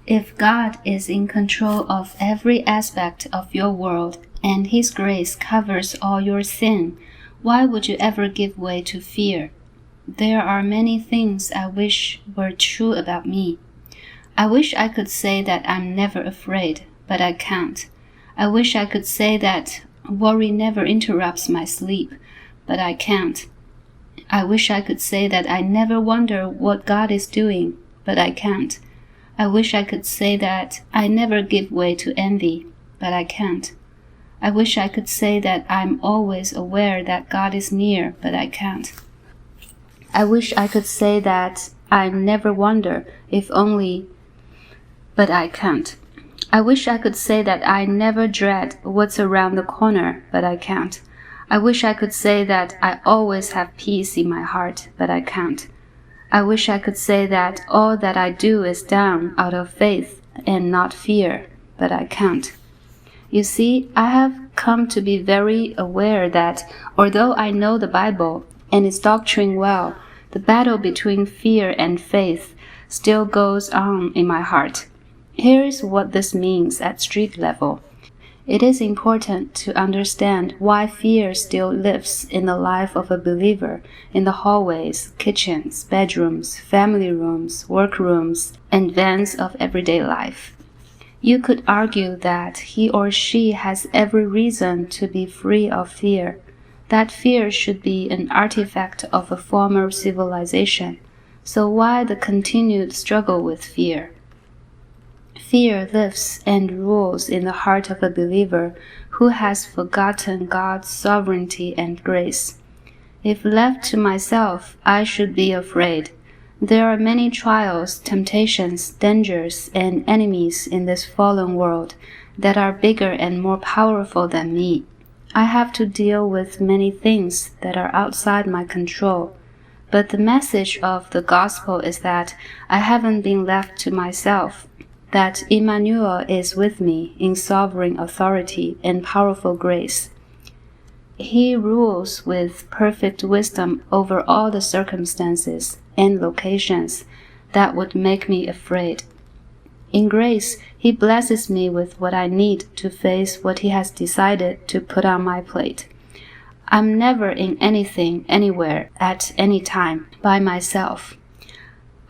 If God is in control of every aspect of your world and His grace covers all your sin, why would you ever give way to fear? There are many things I wish were true about me. I wish I could say that I'm never afraid, but I can't. I wish I could say that worry never interrupts my sleep, but I can't. I wish I could say that I never wonder what God is doing, but I can't. I wish I could say that I never give way to envy, but I can't. I wish I could say that I'm always aware that God is near, but I can't. I wish I could say that I never wonder, if only, but I can't. I wish I could say that I never dread what's around the corner, but I can't. I wish I could say that I always have peace in my heart, but I can't. I wish I could say that all that I do is done out of faith and not fear, but I can't. You see, I have come to be very aware that although I know the Bible and its doctrine well, the battle between fear and faith still goes on in my heart. Here is what this means at street level. It is important to understand why fear still lives in the life of a believer in the hallways, kitchens, bedrooms, family rooms, workrooms, and vans of everyday life. You could argue that he or she has every reason to be free of fear. That fear should be an artifact of a former civilization. So why the continued struggle with fear? Fear lives and rules in the heart of a believer who has forgotten God's sovereignty and grace. If left to myself, I should be afraid. There are many trials, temptations, dangers, and enemies in this fallen world that are bigger and more powerful than me. I have to deal with many things that are outside my control. But the message of the gospel is that I haven't been left to myself, that Emmanuel is with me in sovereign authority and powerful grace. He rules with perfect wisdom over all the circumstances and locations that would make me afraid. In grace, He blesses me with what I need to face what He has decided to put on my plate. I'm never in anything, anywhere, at any time, by myself.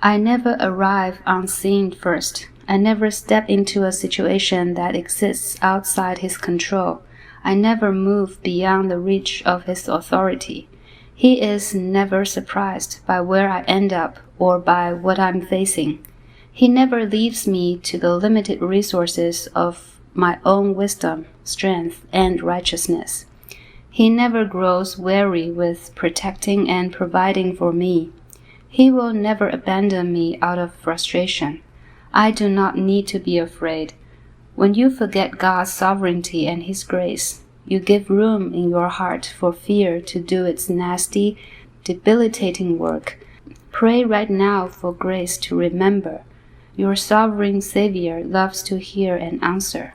I never arrive unseen first. I never step into a situation that exists outside His control. I never move beyond the reach of His authority. He is never surprised by where I end up or by what I'm facing. He never leaves me to the limited resources of my own wisdom, strength, and righteousness. He never grows weary with protecting and providing for me. He will never abandon me out of frustration. I do not need to be afraid. When you forget God's sovereignty and His grace, you give room in your heart for fear to do its nasty, debilitating work. Pray right now for grace to remember. Your sovereign Savior loves to hear and answer.